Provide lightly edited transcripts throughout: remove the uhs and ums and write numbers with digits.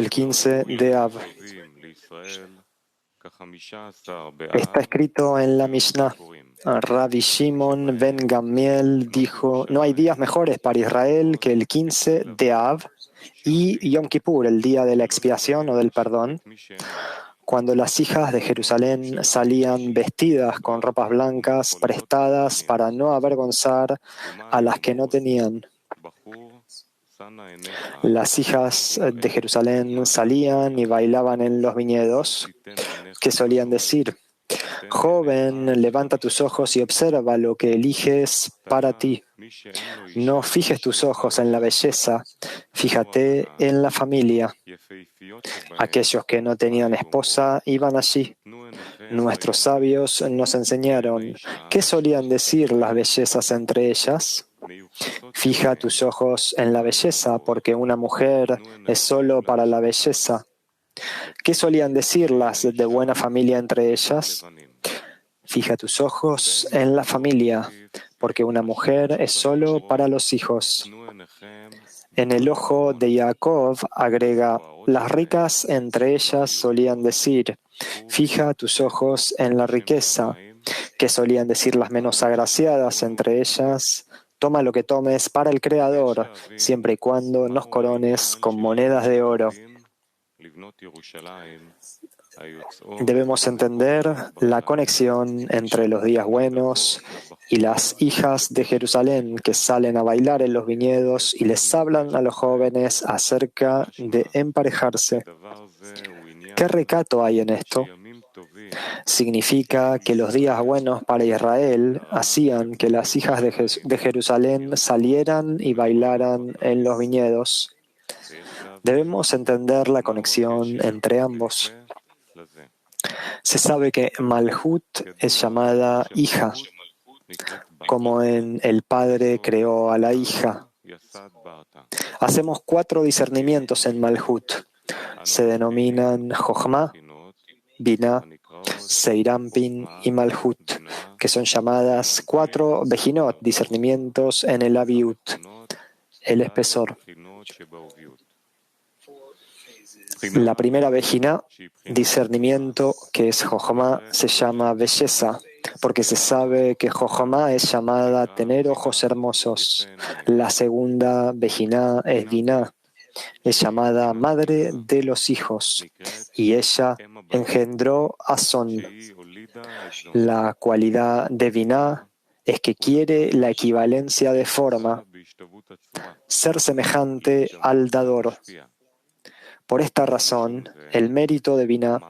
el 15 de Av. Está escrito en la Mishnah. Rabbi Shimon ben Gamliel dijo: no hay días mejores para Israel que el 15 de Av y Yom Kippur, el día de la expiación o del perdón, cuando las hijas de Jerusalén salían vestidas con ropas blancas prestadas para no avergonzar a las que no tenían. Las hijas de Jerusalén salían y bailaban en los viñedos, que solían decir: joven, levanta tus ojos y observa lo que eliges para ti. No fijes tus ojos en la belleza, fíjate en la familia. Aquellos que no tenían esposa iban allí. Nuestros sabios nos enseñaron. ¿Qué solían decir las bellezas entre ellas? Fija tus ojos en la belleza, porque una mujer es solo para la belleza. ¿Qué solían decir las de buena familia entre ellas? Fija tus ojos en la familia, porque una mujer es solo para los hijos. En el ojo de Jacob agrega: las ricas entre ellas solían decir: fija tus ojos en la riqueza. ¿Qué solían decir las menos agraciadas entre ellas? Toma lo que tomes para el Creador, siempre y cuando nos corones con monedas de oro. Debemos entender la conexión entre los días buenos y las hijas de Jerusalén que salen a bailar en los viñedos y les hablan a los jóvenes acerca de emparejarse. ¿Qué recato hay en esto? Significa que los días buenos para Israel hacían que las hijas de Jerusalén salieran y bailaran en los viñedos. Debemos entender la conexión entre ambos. Se sabe que Malhut es llamada hija, como en el padre creó a la hija. Hacemos 4 discernimientos en Malhut. Se denominan Jochma, Binah, Seirampin y Malhut, que son llamadas 4 Bejinot, discernimientos en el Aviut, el espesor. La primera Bejina, discernimiento, que es Jochma, se llama belleza, porque se sabe que Jochma es llamada tener ojos hermosos. La segunda Bejina es Binah, es llamada madre de los hijos, y ella engendró a Son. La cualidad de Binah es que quiere la equivalencia de forma, ser semejante al dador. Por esta razón, el mérito de Binah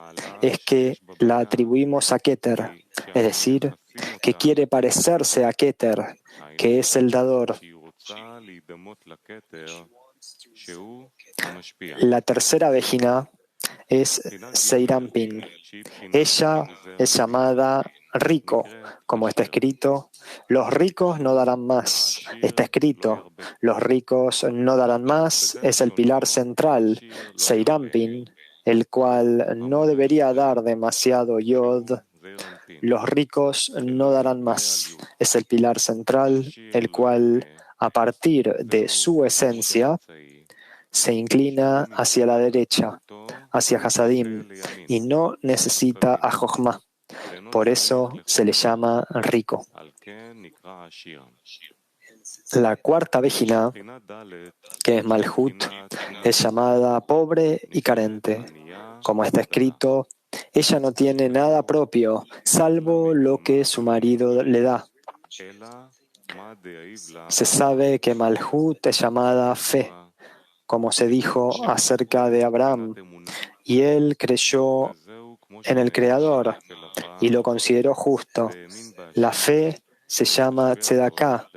es que la atribuimos a Keter, es decir, que quiere parecerse a Keter, que es el dador. La tercera Bejina es Seirampin. Ella es llamada rico, como está escrito: los ricos no darán más. Está escrito: los ricos no darán más, es el pilar central, Seirampin, el cual no debería dar demasiado yod. Los ricos no darán más, es el pilar central, el cual, a partir de su esencia, se inclina hacia la derecha, hacia Hasadim, y no necesita a Jochma. Por eso se le llama rico. La cuarta Bejina, que es Malhut, es llamada pobre y carente. Como está escrito: ella no tiene nada propio, salvo lo que su marido le da. Se sabe que Malhut es llamada fe, como se dijo acerca de Abraham, y él creyó en el Creador y lo consideró justo. La fe se llama tzedaká,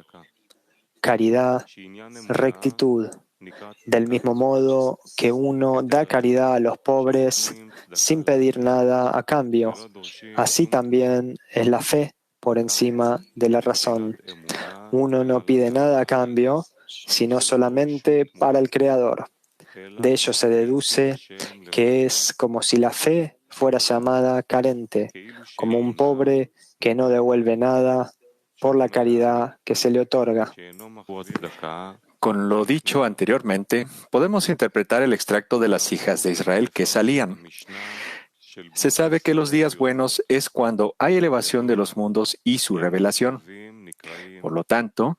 caridad, rectitud. Del mismo modo que uno da caridad a los pobres sin pedir nada a cambio, así también es la fe por encima de la razón. Uno no pide nada a cambio, sino solamente para el Creador. De ello se deduce que es como si la fe fuera llamada carente, como un pobre que no devuelve nada por la caridad que se le otorga. Con lo dicho anteriormente, podemos interpretar el extracto de las hijas de Israel que salían. Se sabe que los días buenos es cuando hay elevación de los mundos y su revelación. Por lo tanto,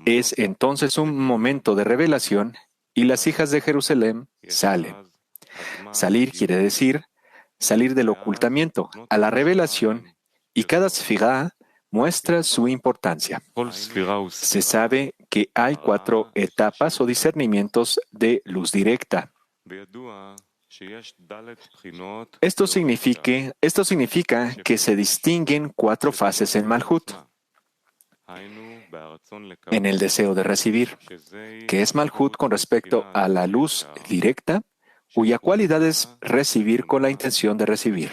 es entonces un momento de revelación y las hijas de Jerusalén salen. Salir quiere decir salir del ocultamiento a la revelación y cada sfirá muestra su importancia. Se sabe que hay 4 etapas o discernimientos de luz directa. Esto significa que se distinguen 4 fases en Malhut. En el deseo de recibir, que es Malhut con respecto a la luz directa, cuya cualidad es recibir con la intención de recibir.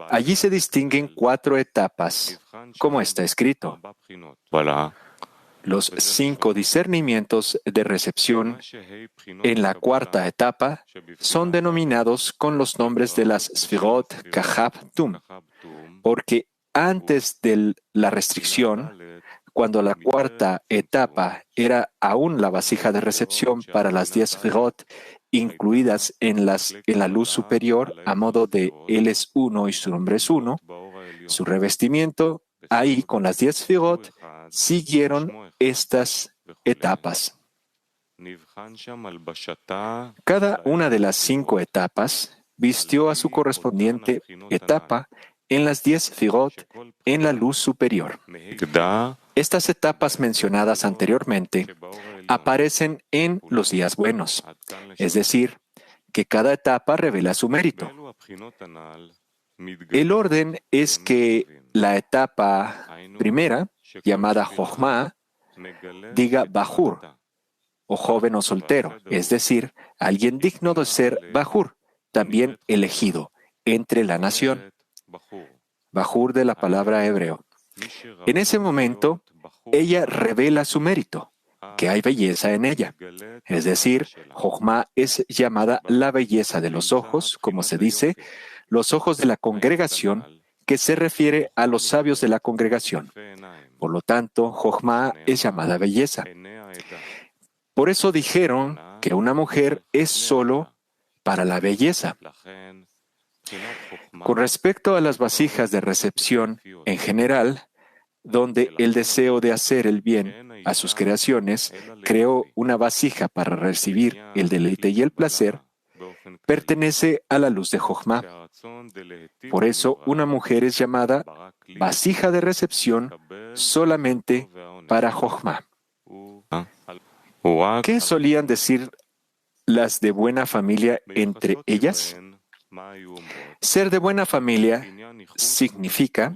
Allí se distinguen 4 etapas, como está escrito. Los 5 discernimientos de recepción en la 4ª etapa son denominados con los nombres de las Sfirot Kahab Tum, porque antes de la restricción, cuando la 4ª etapa era aún la vasija de recepción para las 10 Sfirot, incluidas en la luz superior a modo de Él es uno y su nombre es uno, su revestimiento ahí con las 10 Sfirot siguieron estas etapas. Cada una de las 5 etapas vistió a su correspondiente etapa en las 10 Sfirot en la luz superior. Estas etapas mencionadas anteriormente aparecen en los días buenos, es decir, que cada etapa revela su mérito. El orden es que la etapa primera, llamada Jochma, diga Bajur, o joven o soltero, es decir, alguien digno de ser Bajur, también elegido entre la nación. Bajur de la palabra hebreo. En ese momento, ella revela su mérito, que hay belleza en ella. Es decir, Jochma es llamada la belleza de los ojos, como se dice, los ojos de la congregación, que se refiere a los sabios de la congregación. Por lo tanto, Jochma es llamada belleza. Por eso dijeron que una mujer es solo para la belleza. Con respecto a las vasijas de recepción en general, donde el deseo de hacer el bien a sus creaciones creó una vasija para recibir el deleite y el placer, pertenece a la luz de Jochma. Por eso, una mujer es llamada vasija de recepción solamente para Jochma. ¿Qué solían decir las de buena familia entre ellas? Ser de buena familia significa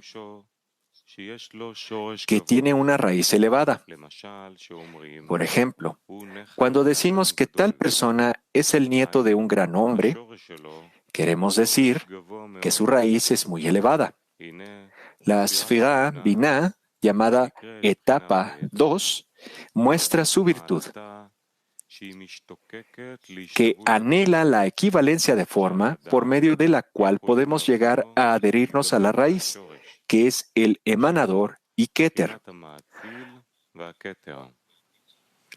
que tiene una raíz elevada. Por ejemplo, cuando decimos que tal persona es el nieto de un gran hombre, queremos decir que su raíz es muy elevada. La Sfirá Binah, llamada etapa 2, muestra su virtud, que anhela la equivalencia de forma por medio de la cual podemos llegar a adherirnos a la raíz, que es el emanador y Keter.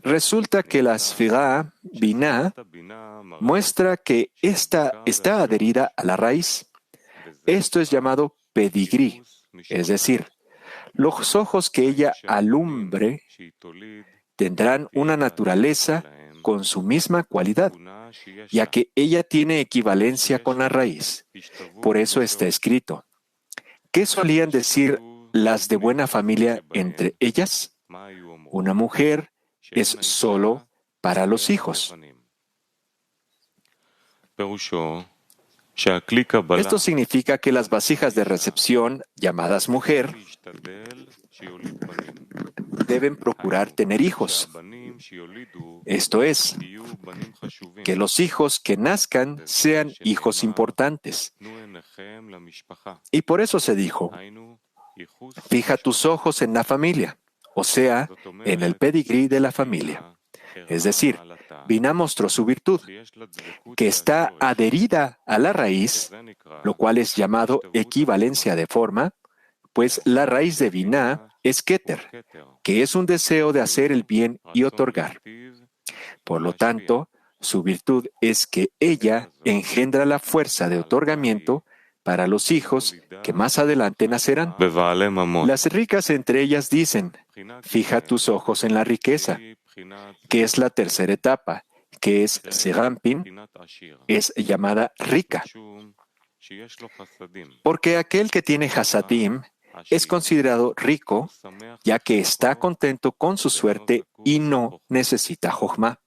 Resulta que la Sfirá Binah muestra que ésta está adherida a la raíz. Esto es llamado pedigrí, es decir, los ojos que ella alumbre tendrán una naturaleza con su misma cualidad, ya que ella tiene equivalencia con la raíz. Por eso está escrito. ¿Qué solían decir las de buena familia entre ellas? Una mujer es solo para los hijos. Esto significa que las vasijas de recepción, llamadas mujer, deben procurar tener hijos. Esto es, que los hijos que nazcan sean hijos importantes. Y por eso se dijo, fija tus ojos en la familia, o sea, en el pedigrí de la familia. Es decir, Binah mostró su virtud, que está adherida a la raíz, lo cual es llamado equivalencia de forma, pues la raíz de Binah es Keter, que es un deseo de hacer el bien y otorgar. Por lo tanto, su virtud es que ella engendra la fuerza de otorgamiento para los hijos que más adelante nacerán. Las ricas entre ellas dicen, fija tus ojos en la riqueza, que es la tercera etapa, que es Serampin, es llamada rica. Porque aquel que tiene Hasadim es considerado rico, ya que está contento con su suerte y no necesita Jochma.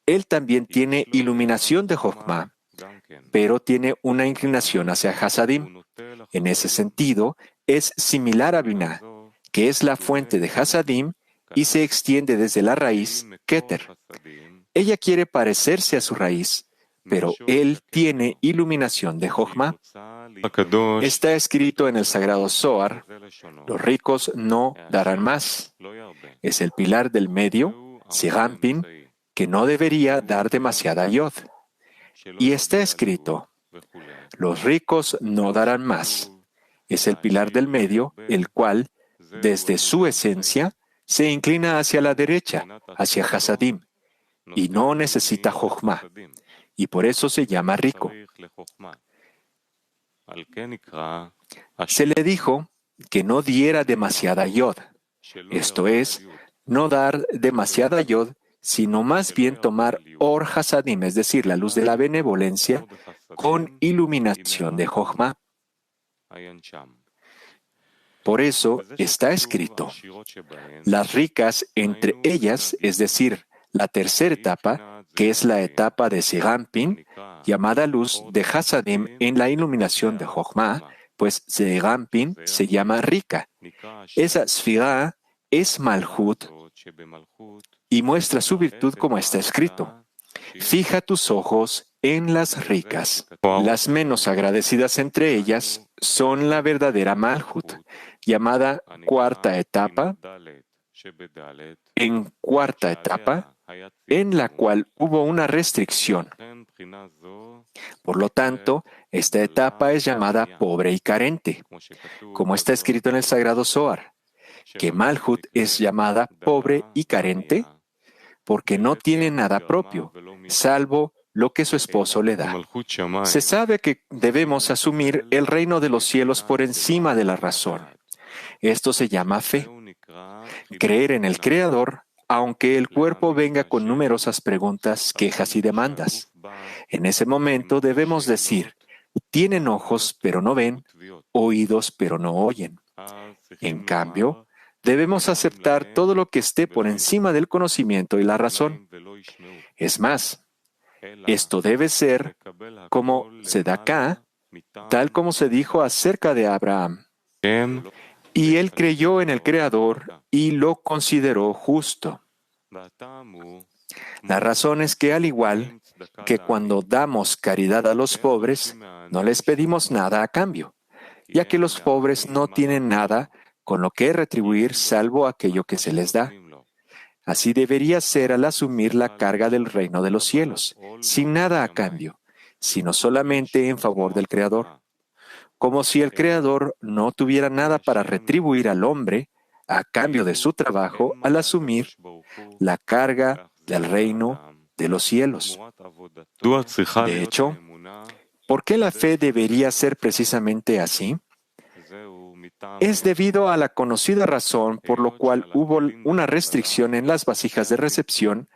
Él también tiene iluminación de Jochma, pero tiene una inclinación hacia Hasadim. En ese sentido, es similar a Binah, que es la fuente de Hasadim y se extiende desde la raíz Keter. Ella quiere parecerse a su raíz, pero él tiene iluminación de Jochma. Está escrito en el sagrado Zohar, los ricos no darán más. Es el pilar del medio, Serampin, que no debería dar demasiada yod. Y está escrito, los ricos no darán más. Es el pilar del medio, el cual, desde su esencia, se inclina hacia la derecha, hacia Hasadim, y no necesita Jochma, y por eso se llama rico. Se le dijo que no diera demasiada yod, esto es, no dar demasiada yod, sino más bien tomar Or Hasadim, es decir, la luz de la benevolencia, con iluminación de Jochma. Por eso está escrito, las ricas entre ellas, es decir, la tercera etapa, que es la etapa de Serampin, llamada luz de Hasadim en la iluminación de Jochma, pues Serampin se llama rica. Esa Sfirá es Malhut y muestra su virtud como está escrito. Fija tus ojos en las ricas. Las menos agradecidas entre ellas son la verdadera Malhut, llamada cuarta etapa, en cuarta etapa, en la cual hubo una restricción. Por lo tanto, esta etapa es llamada pobre y carente, como está escrito en el sagrado Zohar, que Malhut es llamada pobre y carente porque no tiene nada propio, salvo lo que su esposo le da. Se sabe que debemos asumir el reino de los cielos por encima de la razón. Esto se llama fe. Creer en el Creador, aunque el cuerpo venga con numerosas preguntas, quejas y demandas. En ese momento debemos decir, tienen ojos pero no ven, oídos pero no oyen. En cambio, debemos aceptar todo lo que esté por encima del conocimiento y la razón. Es más, esto debe ser como Sedaká, tal como se dijo acerca de Abraham. Y él creyó en el Creador y lo consideró justo. La razón es que al igual que cuando damos caridad a los pobres, no les pedimos nada a cambio, ya que los pobres no tienen nada con lo que retribuir salvo aquello que se les da. Así debería ser al asumir la carga del reino de los cielos, sin nada a cambio, sino solamente en favor del Creador. Como si el Creador no tuviera nada para retribuir al hombre a cambio de su trabajo al asumir la carga del reino de los cielos. De hecho, ¿por qué la fe debería ser precisamente así? Es debido a la conocida razón por lo cual hubo una restricción en las vasijas de recepción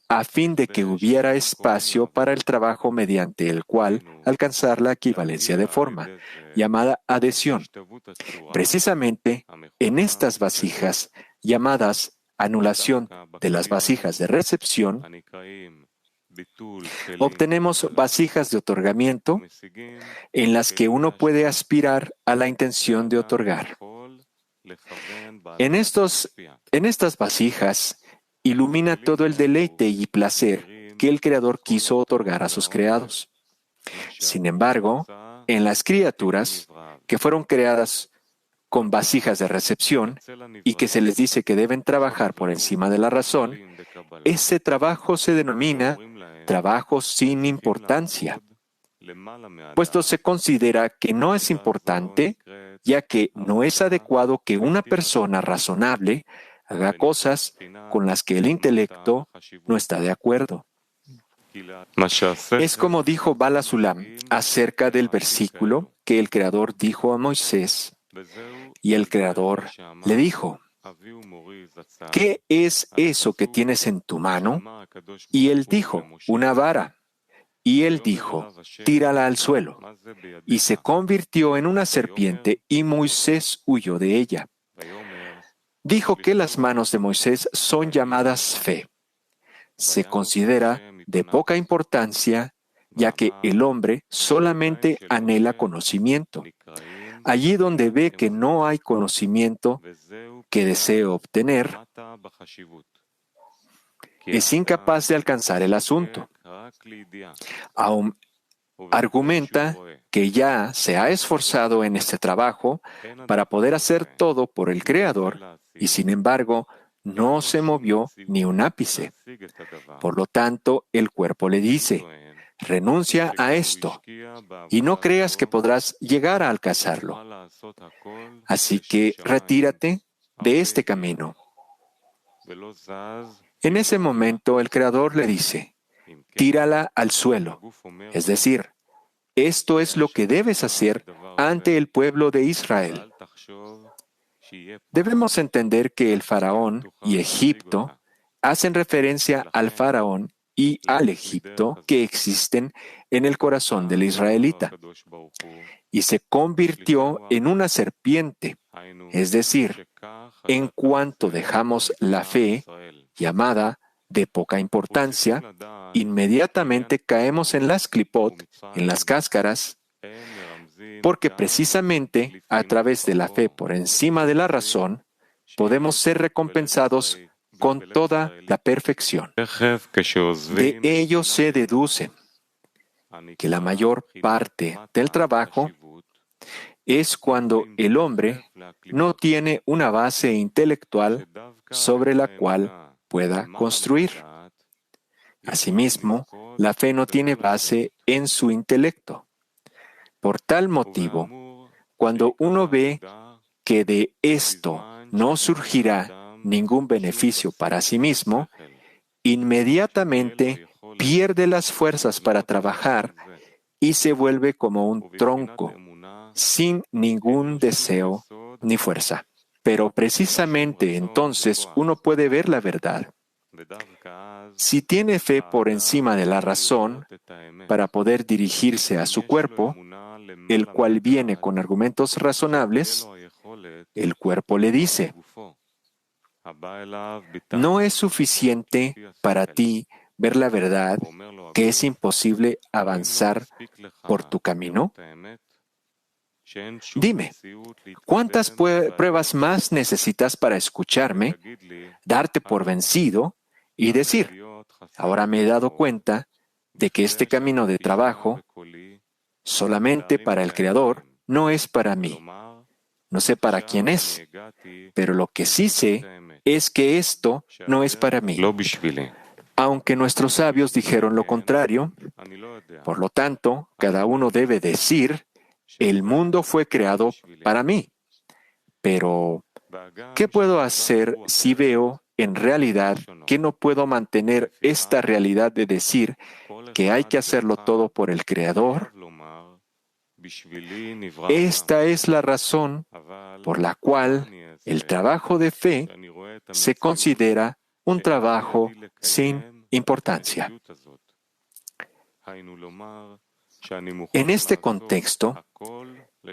a fin de que hubiera espacio para el trabajo mediante el cual alcanzar la equivalencia de forma, llamada adhesión. Precisamente en estas vasijas, llamadas anulación de las vasijas de recepción, obtenemos vasijas de otorgamiento en las que uno puede aspirar a la intención de otorgar. En estas vasijas ilumina todo el deleite y placer que el Creador quiso otorgar a sus creados. Sin embargo, en las criaturas que fueron creadas con vasijas de recepción y que se les dice que deben trabajar por encima de la razón, ese trabajo se denomina trabajo sin importancia. puesto se considera que no es importante, ya que no es adecuado que una persona razonable haga cosas con las que el intelecto no está de acuerdo. Es como dijo Bala Sulam acerca del versículo que el Creador dijo a Moisés, y el Creador le dijo, ¿qué es eso que tienes en tu mano? Y él dijo, una vara. Y él dijo, tírala al suelo. Y se convirtió en una serpiente y Moisés huyó de ella. Dijo que las manos de Moisés son llamadas fe. Se considera de poca importancia, ya que el hombre solamente anhela conocimiento. Allí donde ve que no hay conocimiento que desee obtener, es incapaz de alcanzar el asunto. Aún argumenta que ya se ha esforzado en este trabajo para poder hacer todo por el Creador y sin embargo no se movió ni un ápice. Por lo tanto, el cuerpo le dice, renuncia a esto y no creas que podrás llegar a alcanzarlo. Así que retírate de este camino. En ese momento el Creador le dice, tírala al suelo, es decir, esto es lo que debes hacer ante el pueblo de Israel. Debemos entender que el faraón y Egipto hacen referencia al faraón y al Egipto que existen en el corazón del israelita. Y se convirtió en una serpiente, es decir, en cuanto dejamos la fe, llamada de poca importancia, inmediatamente caemos en las clipot, en las cáscaras, porque precisamente a través de la fe por encima de la razón, podemos ser recompensados con toda la perfección. De ello se deduce que la mayor parte del trabajo es cuando el hombre no tiene una base intelectual sobre la cual pueda construir. Asimismo, la fe no tiene base en su intelecto. Por tal motivo, cuando uno ve que de esto no surgirá ningún beneficio para sí mismo, inmediatamente pierde las fuerzas para trabajar y se vuelve como un tronco, sin ningún deseo ni fuerza. Pero precisamente entonces uno puede ver la verdad. Si tiene fe por encima de la razón para poder dirigirse a su cuerpo, el cual viene con argumentos razonables, el cuerpo le dice, ¿no es suficiente para ti ver la verdad que es imposible avanzar por tu camino? Dime, ¿cuántas pruebas más necesitas para escucharme, darte por vencido y decir, ahora me he dado cuenta de que este camino de trabajo, solamente para el Creador, no es para mí? No sé para quién es, pero lo que sí sé es que esto no es para mí. Aunque nuestros sabios dijeron lo contrario, por lo tanto, cada uno debe decir, el mundo fue creado para mí. Pero, ¿qué puedo hacer si veo en realidad que no puedo mantener esta realidad de decir que hay que hacerlo todo por el Creador? Esta es la razón por la cual el trabajo de fe se considera un trabajo sin importancia. En este contexto,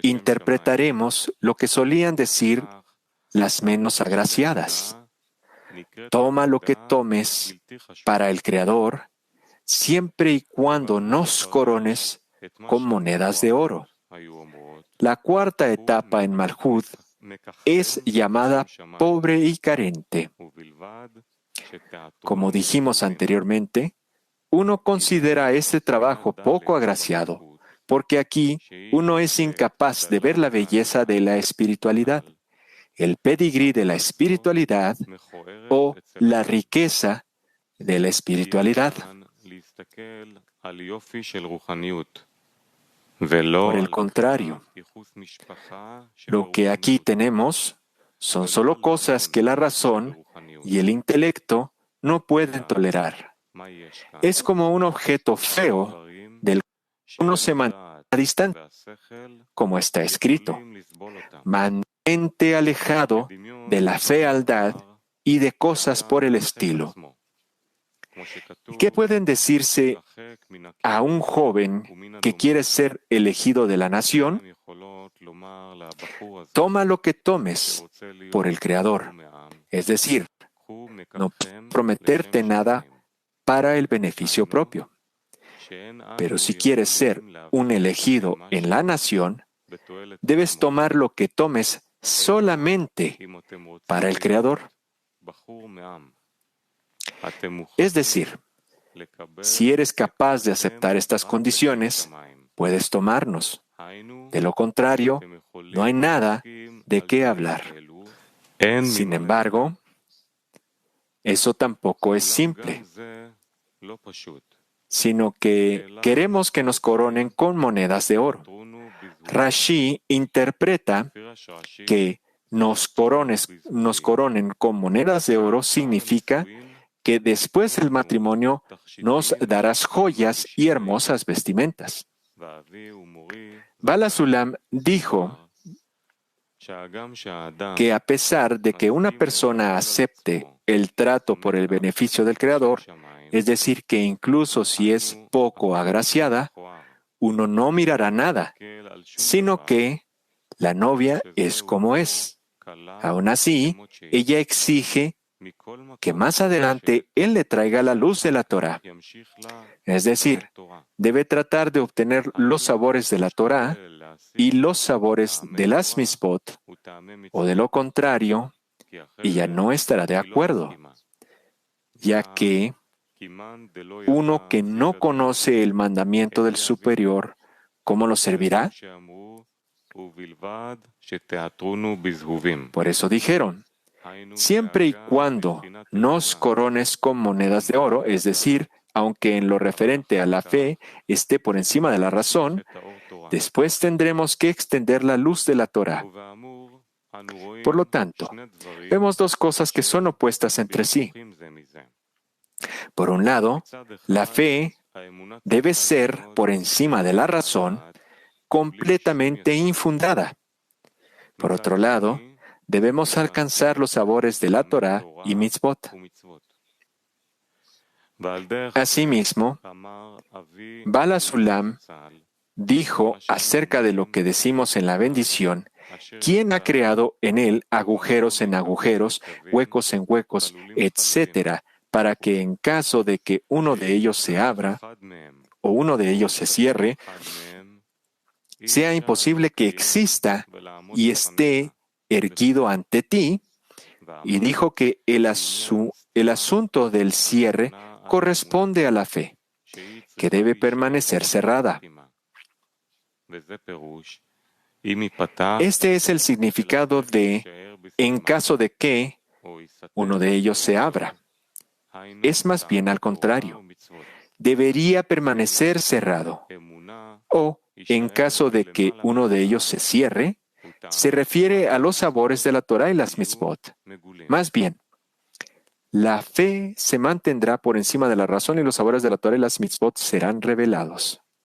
interpretaremos lo que solían decir las menos agraciadas. Toma lo que tomes para el Creador, siempre y cuando nos corones con monedas de oro. La cuarta etapa en Malhut es llamada pobre y carente. Como dijimos anteriormente, uno considera este trabajo poco agraciado, porque aquí uno es incapaz de ver la belleza de la espiritualidad, el pedigrí de la espiritualidad o la riqueza de la espiritualidad. Por el contrario, lo que aquí tenemos son solo cosas que la razón y el intelecto no pueden tolerar. Es como un objeto feo del cual uno se mantiene a distancia, como está escrito. Mantente alejado de la fealdad y de cosas por el estilo. ¿Qué pueden decirse a un joven que quiere ser elegido de la nación? Toma lo que tomes por el Creador. Es decir, no puedes prometerte nada para el beneficio propio. Pero si quieres ser un elegido en la nación, debes tomar lo que tomes solamente para el Creador. Es decir, si eres capaz de aceptar estas condiciones, puedes tomarnos. De lo contrario, no hay nada de qué hablar. Sin embargo, eso tampoco es simple, sino que queremos que nos coronen con monedas de oro. Rashi interpreta que nos coronen con monedas de oro significa que después del matrimonio nos darás joyas y hermosas vestimentas. Bala Sulam dijo que a pesar de que una persona acepte el trato por el beneficio del Creador, es decir, que incluso si es poco agraciada, uno no mirará nada, sino que la novia es como es. Aún así, ella exige que más adelante él le traiga la luz de la Torá. Es decir, debe tratar de obtener los sabores de la Torá y los sabores de las mitzvot, o de lo contrario, ella no estará de acuerdo, ya que uno que no conoce el mandamiento del superior, ¿cómo lo servirá? Por eso dijeron, siempre y cuando nos corones con monedas de oro, es decir, aunque en lo referente a la fe esté por encima de la razón, después tendremos que extender la luz de la Torá. Por lo tanto, vemos dos cosas que son opuestas entre sí. Por un lado, la fe debe ser, por encima de la razón, completamente infundada. Por otro lado, debemos alcanzar los sabores de la Torá y mitzvot. Asimismo, Bala Sulam dijo acerca de lo que decimos en la bendición, ¿quién ha creado en él agujeros en agujeros, huecos en huecos, etcétera, para que en caso de que uno de ellos se abra o uno de ellos se cierre, sea imposible que exista y esté erguido ante ti? Y dijo que el asunto del cierre corresponde a la fe, que debe permanecer cerrada. Este es el significado de en caso de que uno de ellos se abra. Es más bien al contrario. Debería permanecer cerrado. O, en caso de que uno de ellos se cierre, se refiere a los sabores de la Torá y las mitzvot. Más bien, la fe se mantendrá por encima de la razón y los sabores de la Torá y las mitzvot serán revelados.